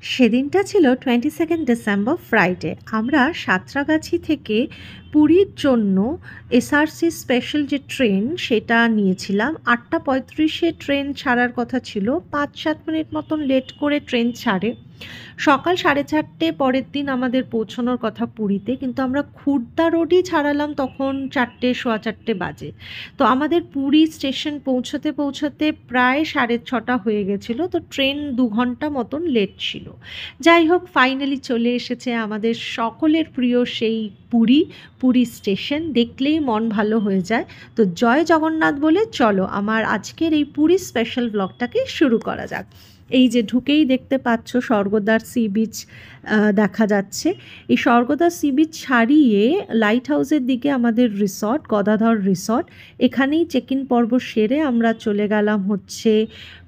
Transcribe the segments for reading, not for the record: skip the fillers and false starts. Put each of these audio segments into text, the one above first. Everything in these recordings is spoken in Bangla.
সেদিনটা ছিল 22nd ডিসেম্বর ফ্রাইডে। আমরা সাঁতরাগাছি থেকে পুরীর জন্য এসআরসি স্পেশাল যে ট্রেন সেটা নিয়েছিলাম। 8:35-এ ট্রেন ছাড়ার কথা ছিল, 5-7 মিনিট মতন লেট করে ট্রেন ছাড়ে। সকাল 4:30 পরের দিন আমাদের পৌঁছানোর কথা পুরীতে, কিন্তু আমরা খুর্দা রোডই ছাড়ালাম তখন 4টে, সোয়া 4টে বাজে। তো আমাদের পুরী স্টেশন পৌঁছতে পৌঁছতে প্রায় 6:30 হয়ে গেছিলো। তো ট্রেন 2 ঘন্টা মতন লেট ছিল। যাই হোক, ফাইনালি চলে এসেছে আমাদের সকলের প্রিয় সেই পুরী স্টেশন। দেখলেই মন ভালো হয়ে যায়। তো জয় জগন্নাথ বলে চলো আমার আজকের এই পুরী স্পেশাল ব্লগটাকে শুরু করা যাক। এই যে ঢুকেই দেখতে পাচ্ছ স্বর্গদ্বার সি বিচ দেখা যাচ্ছে। এই স্বর্গদ্বার সি বিচ ছাড়িয়ে লাইট হাউসের দিকে আমাদের রিসর্ট, গদাধর রিসর্ট। এখানেই চেক ইন পর্ব সেরে আমরা চলে গেলাম হচ্ছে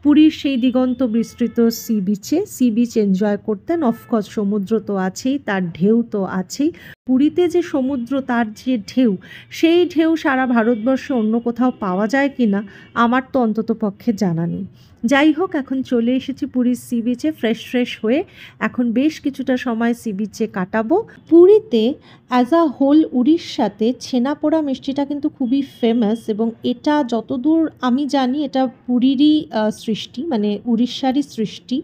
পুরীর সেই দিগন্ত বিস্তৃত সি বিচে, সি বিচ এনজয় করতেন। অফকোর্স সমুদ্র তো আছেই, তার ঢেউ তো আছেই। পুরীতে যে সমুদ্র, তার যে ঢেউ, সেই ঢেউ সারা ভারতবর্ষে অন্য কোথাও পাওয়া যায় কি না আমার তো অন্তত পক্ষে জানা নেই। যাই হোক, এখন চলে এসেছি পুরীর সি বিচে ফ্রেশ হয়ে। এখন বেশ কিছুটা সময় সি বিচে কাটাবো। পুরীতে অ্যাজ আ হোল উড়িষ্যাতে ছেনাপোড়া মিষ্টিটা কিন্তু খুবই ফেমাস, এবং এটা যতদূর আমি জানি এটা পুরীরই সৃষ্টি, মানে উড়িষ্যারই সৃষ্টি।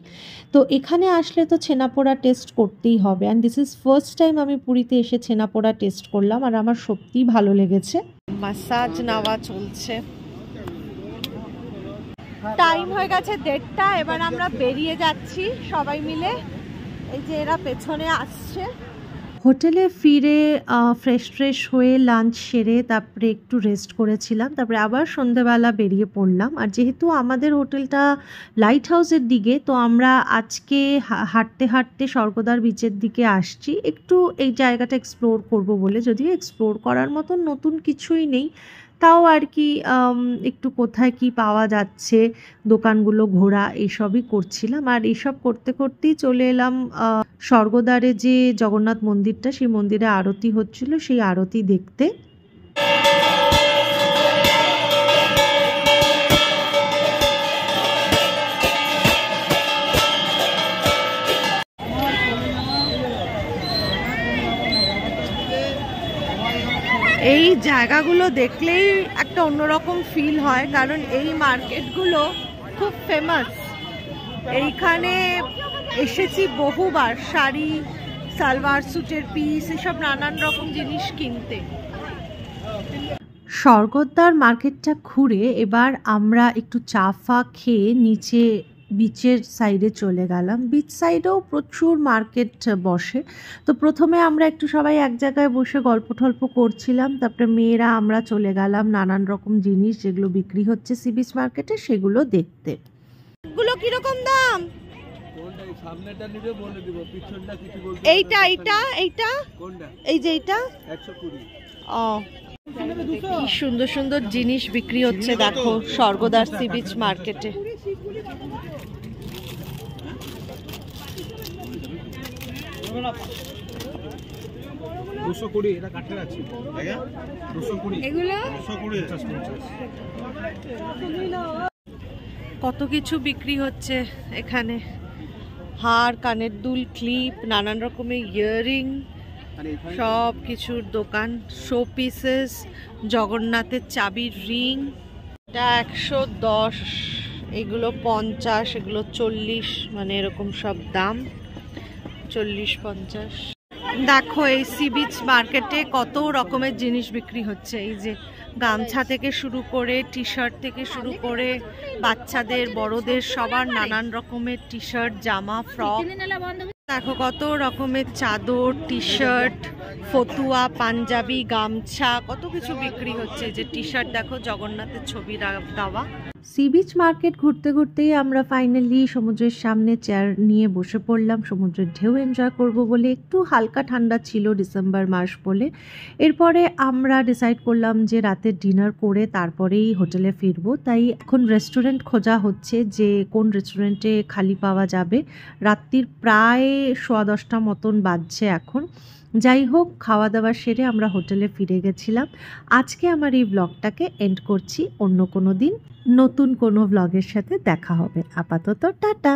তো এখানে আসলে তো ছেনাপোড়া টেস্ট করতেই হবে। And this is first time আমি পুরীতে এসে ছেনাপোড়া টেস্ট করলাম, আর আমার সত্যিই ভালো লেগেছে। মাসাজ নেওয়া চলছে। টাইম হয়ে গেছে 1:30, এবার আমরা বেরিয়ে যাচ্ছি সবাই মিলে। এই যে এরা পেছনে আসছে। হোটেলে ফিরে ফ্রেশ হয়ে লাঞ্চ সেরে তারপরে একটু রেস্ট করেছিলাম, তারপরে আবার সন্ধেবেলা বেরিয়ে পড়লাম। আর যেহেতু আমাদের হোটেলটা লাইট হাউসের দিকে, তো আমরা আজকে হাঁটতে স্বর্গদ্বার বিচের দিকে আসছি একটু এই জায়গাটা এক্সপ্লোর করব বলে। যদিও এক্সপ্লোর করার মতন নতুন কিছুই নেই, তাও আর কি একটু কোথায় কি পাওয়া যাচ্ছে, দোকানগুলো ঘোরা, এইসবই করছিলাম। আর এইসব করতেই চলে এলাম স্বর্গদ্বারে যে জগন্নাথ মন্দিরটা, সেই মন্দিরে আরতি হচ্ছিল, সেই আরতি দেখতে। এই জায়গাগুলো দেখলেই একটা অন্যরকম ফিল হয়, কারণ এই মার্কেটগুলো খুব ফেমাস। এইখানে এসেছি বহুবার শাড়ি, সালোয়ার স্যুটের পিস, এসব নানান রকম জিনিস কিনতে। স্বর্গদ্বার মার্কেটটা ঘুরে এবার আমরা একটু চা ফা খেয়ে নিচে বিচের সাইডে চলে গেলাম। বিচ সাইডেও প্রচুর মার্কেট বসে। তো প্রথমে আমরা একটু সবাই এক জায়গায় বসে গল্প টল্প করছিলাম, তারপরে মেয়েরা আমরা চলে গেলাম নানান রকম জিনিস যেগুলো বিক্রি হচ্ছে সি বিচ মার্কেটে সেগুলো দেখতে। এগুলো কিরকম দাম? এইটা এই যে এইটা 120। কি সুন্দর সুন্দর জিনিস বিক্রি হচ্ছে দেখো স্বর্গদ্বার সি বিচ মার্কেটে। কত কিছু বিক্রি হচ্ছে এখানে, হার, কানের দুল, ক্লিপ, নানান রকমের ইয়াররিং, সব কিছুর দোকান। শো পিসেস, জগন্নাথের চাবির রিং, এটা 110, এগুলো 50, এগুলো 40, মানে এরকম সব দাম 40-50। দেখো এই সি বিচ মার্কেটে কত রকমের জিনিস বিক্রি হচ্ছে। এই যে গামছা থেকে শুরু করে, টি শার্ট থেকে শুরু করে, বাচ্চাদের বড়দের সবার নানান রকমের টি শার্ট, জামা, ফ্রক। দেখো কত রকমের চাদর, টি শার্ট, ফতুয়া, পাঞ্জাবি, গামছা, কত কিছু বিক্রি হচ্ছে। যে টি শার্ট দেখো জগন্নাথের ছবি দেওয়া। সি বিচ মার্কেট ঘুরতেই আমরা ফাইনালি সমুদ্রের সামনে চেয়ার নিয়ে বসে পড়লাম সমুদ্রের ঢেউ এনজয় করব বলে। একটু হালকা ঠান্ডা ছিল ডিসেম্বর মাস বলে। এরপরে আমরা ডিসাইড করলাম যে রাতের ডিনার করে তারপরেই হোটেলে ফিরবো। তাই এখন রেস্টুরেন্ট খোঁজা হচ্ছে যে কোন রেস্টুরেন্টে খালি পাওয়া যাবে। রাত্রির প্রায় 10:15 মতন বাজছে এখন। যাই হোক, খাওয়া দাওয়া সেরে আমরা হোটেলে ফিরে গেছিলাম। আজকে আমার এই ব্লগটাকে এন্ড করছি। অন্য কোনো দিন নতুন কোনো ব্লগের সাথে দেখা হবে। আপাতত টাটা।